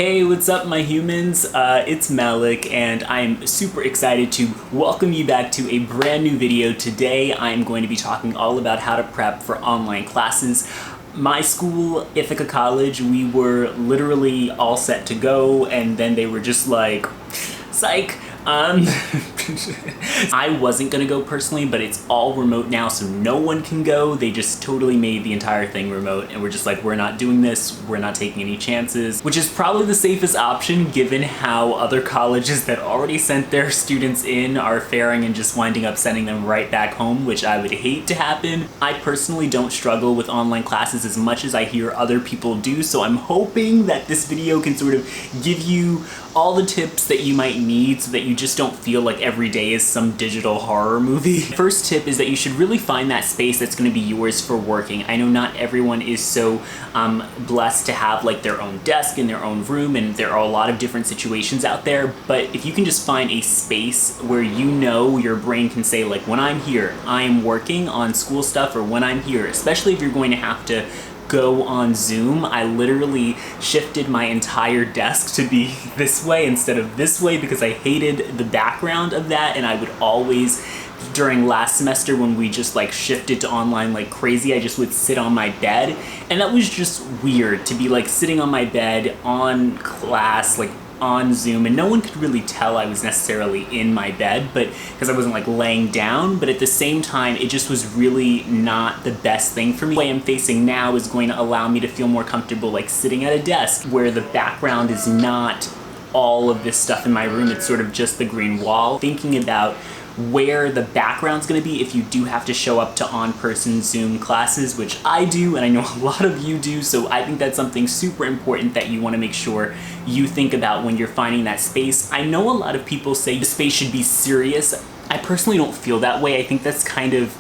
Hey, what's up my humans? It's Malik and I'm super excited to welcome you back to a brand new video. Today I'm going to be talking all about how to prep for online classes. My school, Ithaca College, we were literally all set to go and then they were just like, psych. I wasn't gonna go personally, but it's all remote now, so no one can go. They just totally made the entire thing remote, and we're just like, we're not doing this, we're not taking any chances, which is probably the safest option given how other colleges that already sent their students in are faring and just winding up sending them right back home, which I would hate to happen. I personally don't struggle with online classes as much as I hear other people do, so I'm hoping that this video can sort of give you all the tips that you might need so that you just don't feel like every day is some digital horror movie. First tip is that you should really find that space that's going to be yours for working. I know not everyone is so blessed to have like their own desk in their own room, and there are a lot of different situations out there, but if you can just find a space where you know your brain can say like, when I'm here, I am working on school stuff, or when I'm here, especially if you're going to have to go on Zoom, I literally shifted my entire desk to be this way instead of this way because I hated the background of that, and I would always, during last semester when we just like shifted to online like crazy, I just would sit on my bed, and that was just weird to be like sitting on my bed on class, like on Zoom, and no one could really tell I was necessarily in my bed, but because I wasn't like laying down, but at the same time it just was really not the best thing for me. The way I'm facing now is going to allow me to feel more comfortable like sitting at a desk where the background is not all of this stuff in my room, it's sort of just the green wall. Thinking about where the background's going to be if you do have to show up to on-person Zoom classes, which I do and I know a lot of you do, so I think that's something super important that you want to make sure you think about when you're finding that space. I know a lot of people say the space should be serious. I personally don't feel that way. I think that's kind of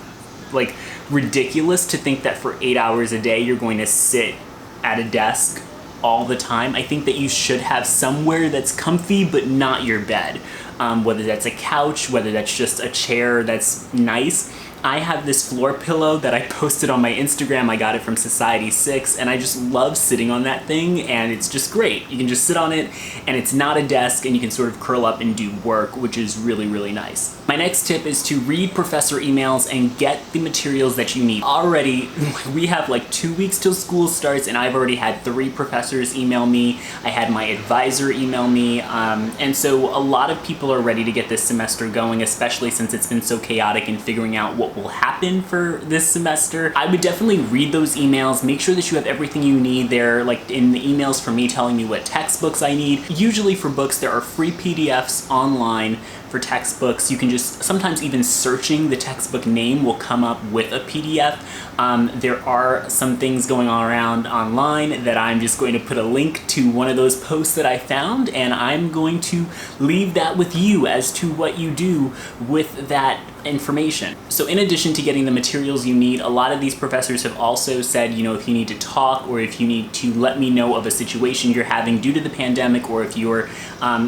like ridiculous to think that for 8 hours a day you're going to sit at a desk all the time. I think that you should have somewhere that's comfy but not your bed. Whether that's a couch, whether that's just a chair that's nice. I have this floor pillow that I posted on my Instagram. I got it from Society 6, and I just love sitting on that thing, and it's just great. You can just sit on it, and it's not a desk, and you can sort of curl up and do work, which is really, really nice. My next tip is to read professor emails and get the materials that you need. Already, we have like 2 weeks till school starts, and I've already had 3 professors email me. I had my advisor email me, and so a lot of people are ready to get this semester going, especially since it's been so chaotic in figuring out what will happen for this semester. I would definitely read those emails, make sure that you have everything you need there, like in the emails for me telling me what textbooks I need. Usually for books there are free PDFs online for textbooks. You can just, sometimes even searching the textbook name will come up with a PDF. There are some things going on around online that I'm just going to put a link to one of those posts that I found, and I'm going to leave that with you as to what you do with that information. So in addition to getting the materials you need, a lot of these professors have also said, you know, if you need to talk or if you need to let me know of a situation you're having due to the pandemic, or if you're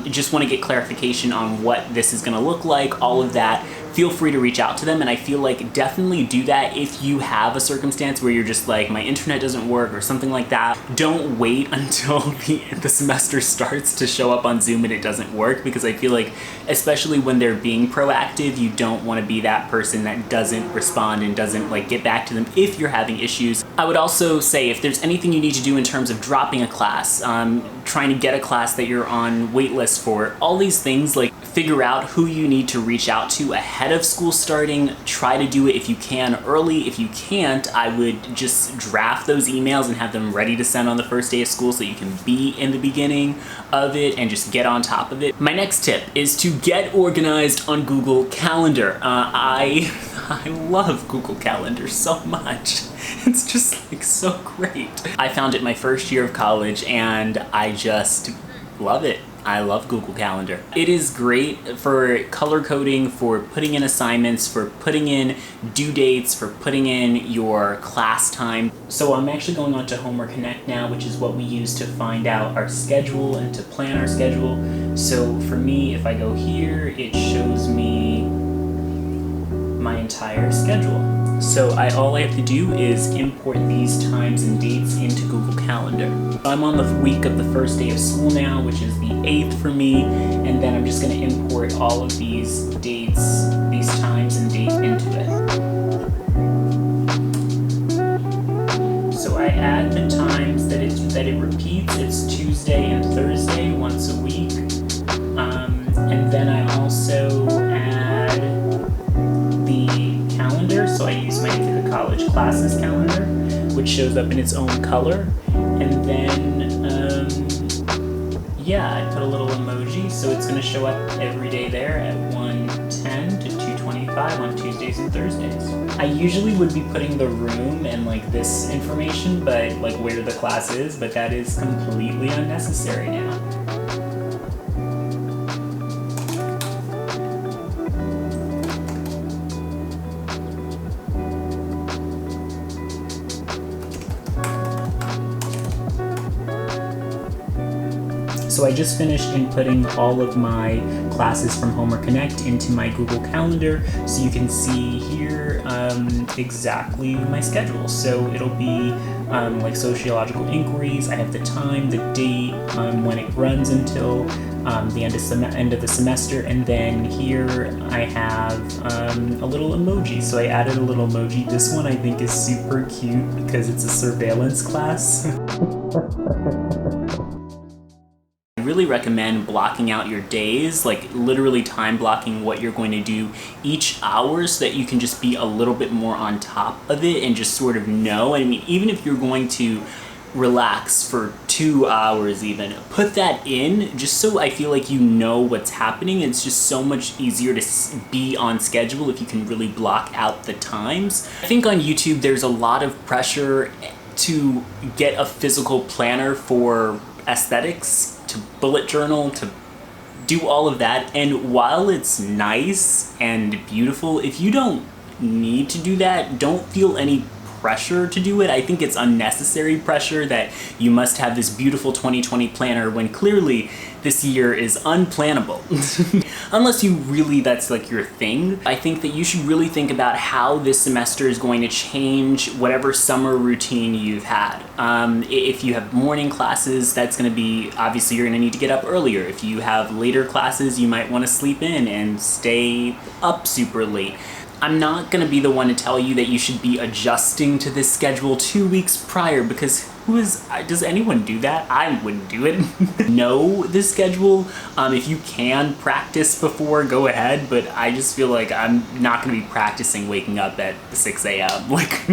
just want to get clarification on what this is going to look like, all of that, feel free to reach out to them. And I feel like definitely do that if you have a circumstance where you're just like, my internet doesn't work or something like that. Don't wait until the semester starts to show up on Zoom and it doesn't work, because I feel like, especially when they're being proactive, you don't want to be that person that doesn't respond and doesn't like get back to them if you're having issues. I would also say if there's anything you need to do in terms of dropping a class, trying to get a class that you're on wait list for, all these things, like figure out who you need to reach out to ahead of school starting. Try to do it if you can early. If you can't, I would just draft those emails and have them ready to send on the first day of school so you can be in the beginning of it and just get on top of it. My next tip is to get organized on Google Calendar. I love Google Calendar so much. It's just like so great. I found it my first year of college and I just love it. I love Google Calendar. It is great for color coding, for putting in assignments, for putting in due dates, for putting in your class time. So I'm actually going on to Homework Connect now, which is what we use to find out our schedule and to plan our schedule. So for me, if I go here, it shows me my entire schedule. So all I have to do is import these times and dates into Google Calendar. I'm on the week of the first day of school now, which is the 8th for me, and then I'm just going to import all of these dates, these times and dates into it. So I add the times that it repeats. It's Tuesday and Thursday once a week, and then I also add the calendar. So I use my Into the College Classes calendar, which shows up in its own color, and then I put a little emoji, so it's going to show up every day there at 1:10 to 2:25 on Tuesdays and Thursdays. I usually would be putting the room and like this information, but like where the class is, but that is completely unnecessary now. So I just finished inputting all of my classes from Homework Connect into my Google Calendar, so you can see here exactly my schedule. So it'll be like sociological inquiries. I have the time, the date, when it runs until the end of the semester, and then here I have a little emoji. So I added a little emoji. This one I think is super cute because it's a surveillance class. I really recommend blocking out your days, like literally time blocking what you're going to do each hour so that you can just be a little bit more on top of it and just sort of know. I mean, even if you're going to relax for 2 hours even, put that in just so I feel like you know what's happening. It's just so much easier to be on schedule if you can really block out the times. I think on YouTube there's a lot of pressure to get a physical planner for aesthetics, to bullet journal, to do all of that, and while it's nice and beautiful, if you don't need to do that, don't feel any pressure to do it. I think it's unnecessary pressure that you must have this beautiful 2020 planner when clearly this year is unplannable. Unless you really, that's like your thing. I think that you should really think about how this semester is going to change whatever summer routine you've had. If you have morning classes, that's going to be, obviously you're going to need to get up earlier. If you have later classes, you might want to sleep in and stay up super late. I'm not going to be the one to tell you that you should be adjusting to this schedule 2 weeks prior, because does anyone do that? I wouldn't do it. Know the schedule. If you can practice before, go ahead, but I just feel like I'm not going to be practicing waking up at 6 a.m. Like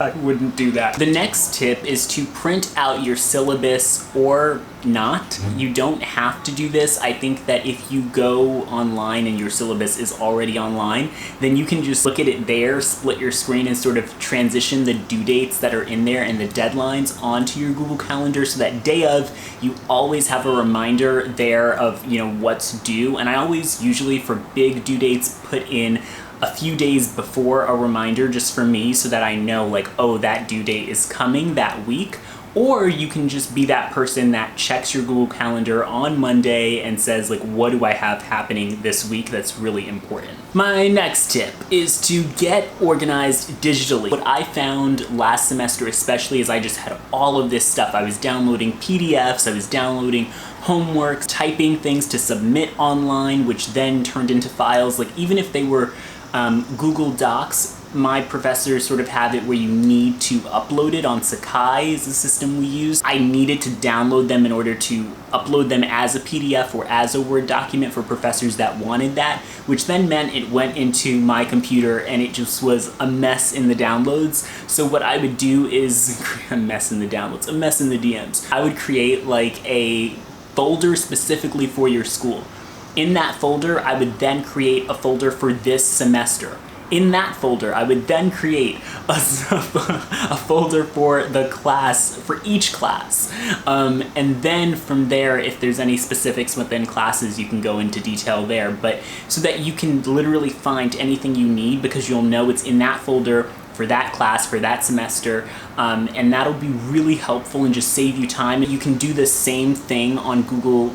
I wouldn't do that. The next tip is to print out your syllabus or not. You don't have to do this. I think that if you go online and your syllabus is already online, then you can just look at it there, split your screen, and sort of transition the due dates that are in there and the deadlines onto your Google Calendar, so that day of you always have a reminder there of what's due. And I always usually for big due dates put in a few days before a reminder just for me, so that I know like, oh, that due date is coming that week. Or you can just be that person that checks your Google Calendar on Monday and says like, what do I have happening this week that's really important? My next tip is to get organized digitally. What I found last semester especially is I just had all of this stuff. I was downloading PDFs, I was downloading homework, typing things to submit online, which then turned into files. Like even if they were Google Docs, my professors sort of have it where you need to upload it on Sakai is the system we use. I needed to download them in order to upload them as a PDF or as a Word document for professors that wanted that, which then meant it went into my computer and it just was a mess in the downloads. So what I would do is, a mess in the downloads, a mess in the DMs. I would create like a folder specifically for your school. In that folder, I would then create a folder for this semester. In that folder, I would then create a folder for the class, for each class. And then from there, if there's any specifics within classes, you can go into detail there. But so that you can literally find anything you need, because you'll know it's in that folder for that class, for that semester, and that'll be really helpful and just save you time. You can do the same thing on Google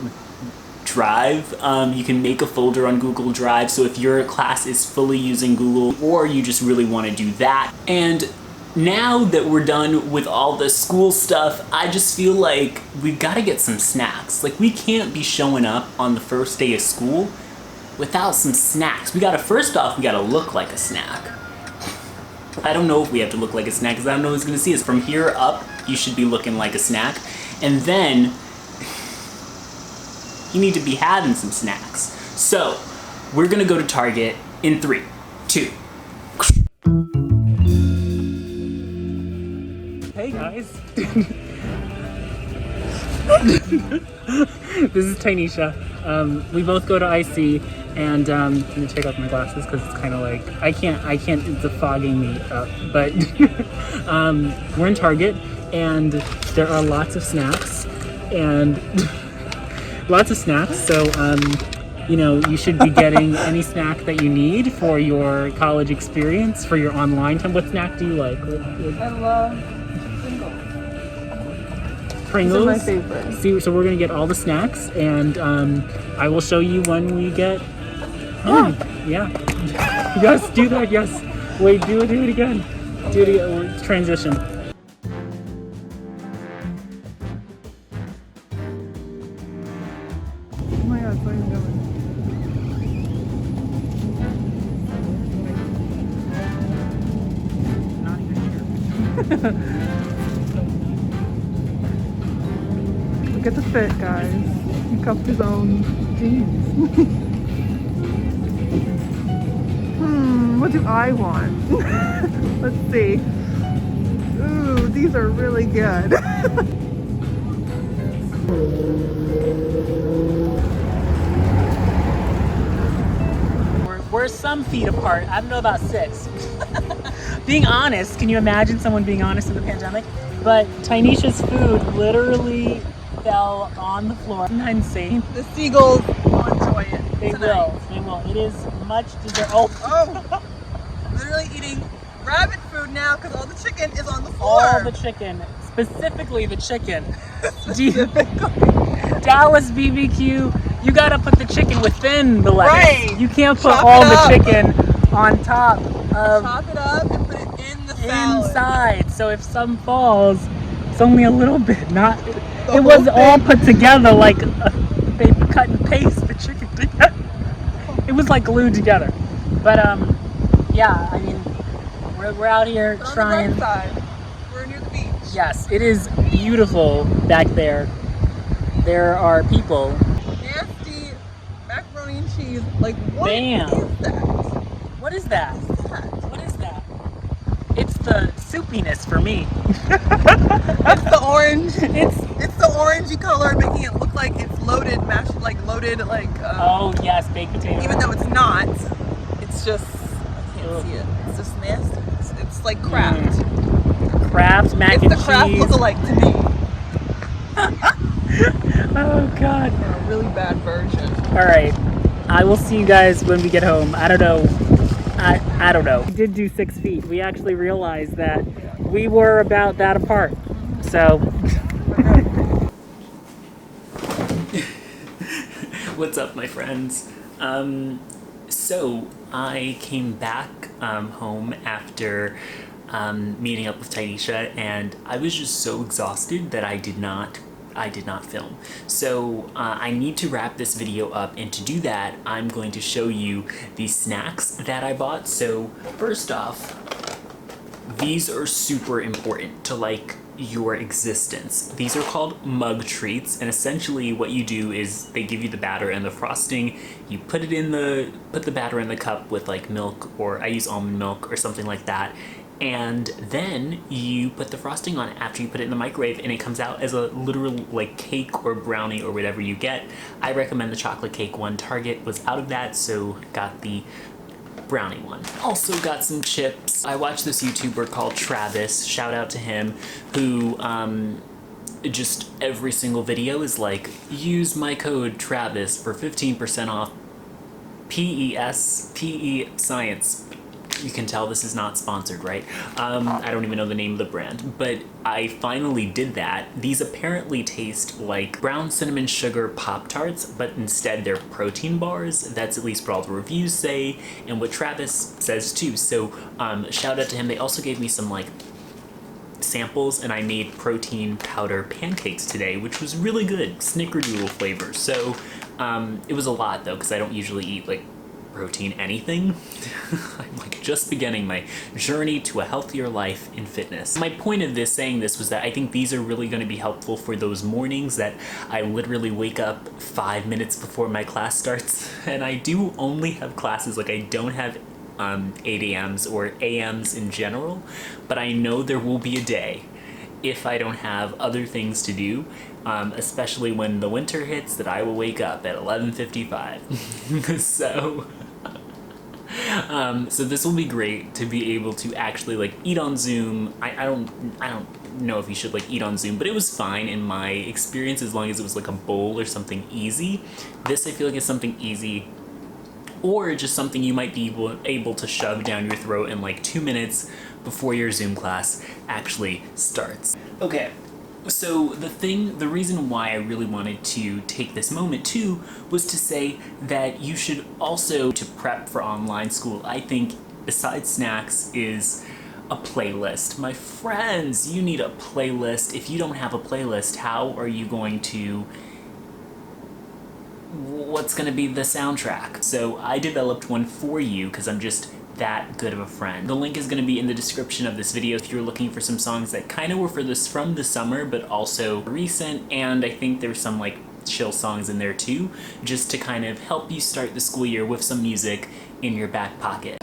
Drive. You can make a folder on Google Drive, so if your class is fully using Google or you just really want to do that. And now that we're done with all the school stuff, I just feel like we've got to get some snacks. Like, we can't be showing up on the first day of school without some snacks. First off, we gotta look like a snack. I don't know if we have to look like a snack because I don't know who's gonna see us. From here up, you should be looking like a snack. And then, you need to be having some snacks. So, we're gonna go to Target in 3, 2. Hey guys. This is Tynesha. We both go to IC, and I'm gonna take off my glasses because it's kind of like I can't. It's fogging me up. But we're in Target, and there are lots of snacks, and So you know, you should be getting any snack that you need for your college experience, for your online time. What snack do you like? I love Pringles. These are my favorite. See, so we're gonna get all the snacks, and I will show you when we get home. Yeah. Yes, do that. Yes. Wait, do it again. Do it again. Transition. Oh my god, it's not even going. Not even here. Look at the fit, guys. He cuffed his own jeans. What do I want? Let's see. Ooh, these are really good. We're some feet apart. I don't know about 6. Being honest, can you imagine someone being honest in the pandemic? But Tynesha's food literally fell on the floor. Isn't that insane? The seagulls will enjoy it. They tonight. will. It is much dessert. Oh, Literally eating rabbit food now because all the chicken is on the floor. all the chicken. Specifically the chicken. Dallas BBQ, you gotta put the chicken within the lettuce. Right. You can't put Chop all it the up. chicken on top of Chop it up and put it in the salad. inside. So if some falls, it's only a little bit. Not. The It was whole all thing. put together like they cut and paste the chicken together. It was like glued together. But yeah. I mean, we're out here But on trying. the right side, we're near the beach. Yes, it is beautiful back there. There are people. Nasty macaroni and cheese. Like, what Bam. is that? What is that? What is that? It's the soupiness for me. It's the orange. It's It's the orangey color, making it look like it's loaded, mashed, like loaded, like. oh yes, baked potato. Even though it's not, it's just. I can't Ugh. see it. It's just nasty. It's like Kraft. Kraft mac It's and the Kraft cheese. look-alike to me. Oh god. Or a really bad version. All right, I will see you guys when we get home. I don't know. I don't know. We did do 6 feet. We actually realized that we were about that apart. So. What's up, my friends? So I came back home after meeting up with Tynesha, and I was just so exhausted that I did not film. So I need to wrap this video up, and to do that, I'm going to show you the snacks that I bought. So first off, these are super important to like your existence. These are called mug treats, and essentially what you do is they give you the batter and the frosting. You put the batter in the cup with like milk, or I use almond milk or something like that, and then you put the frosting on it after you put it in the microwave, and it comes out as a literal like cake or brownie or whatever you get. I recommend the chocolate cake one. Target was out of that, so got the brownie one. Also got some chips. I watched this YouTuber called Travis, shout out to him, who just every single video is like, use my code Travis for 15% off PE Science. You can tell this is not sponsored, right? I don't even know the name of the brand, but I finally did that. These apparently taste like brown cinnamon sugar Pop-Tarts, but instead they're protein bars. That's at least what all the reviews say, and what Travis says too. So shout out to him. They also gave me some like samples, and I made protein powder pancakes today, which was really good, snickerdoodle flavor. So it was a lot though, because I don't usually eat like protein anything. I'm like just beginning my journey to a healthier life in fitness. My point of this saying this was that I think these are really going to be helpful for those mornings that I literally wake up 5 minutes before my class starts, and I do only have classes, like I don't have 8 a.m.s or a.m.s in general, but I know there will be a day if I don't have other things to do, especially when the winter hits, that I will wake up at 11:55. So this will be great to be able to actually like eat on Zoom. I don't know if you should like eat on Zoom, but it was fine in my experience as long as it was like a bowl or something easy. This I feel like is something easy, or just something you might be able to shove down your throat in like 2 minutes before your Zoom class actually starts. Okay, so the reason why I really wanted to take this moment too was to say that you should also, to prep for online school, I think besides snacks is a playlist. My friends, you need a playlist. If you don't have a playlist, how are you going to, what's going to be the soundtrack? So I developed one for you because I'm just that good of a friend. The link is going to be in the description of this video if you're looking for some songs that kind of were from the summer but also recent, and I think there's some like chill songs in there too, just to kind of help you start the school year with some music in your back pocket.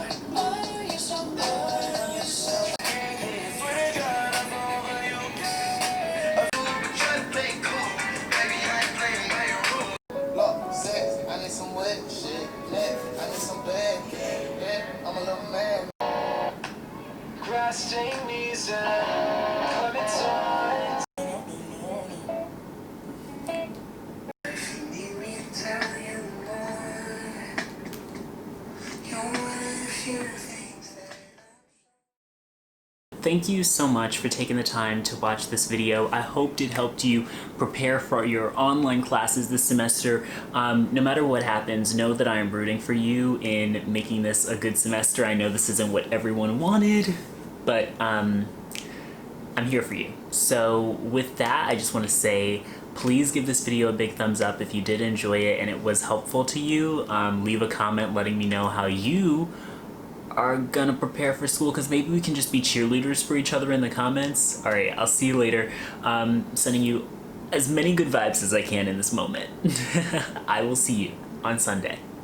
Thank you so much for taking the time to watch this video. I hope it helped you prepare for your online classes this semester. No matter what happens, know that I am rooting for you in making this a good semester. I know this isn't what everyone wanted, but I'm here for you. So with that, I just want to say, please give this video a big thumbs up if you did enjoy it and it was helpful to you. Leave a comment letting me know how you are gonna prepare for school, because maybe we can just be cheerleaders for each other in the comments. Alright, I'll see you later. Sending you as many good vibes as I can in this moment. I will see you on Sunday.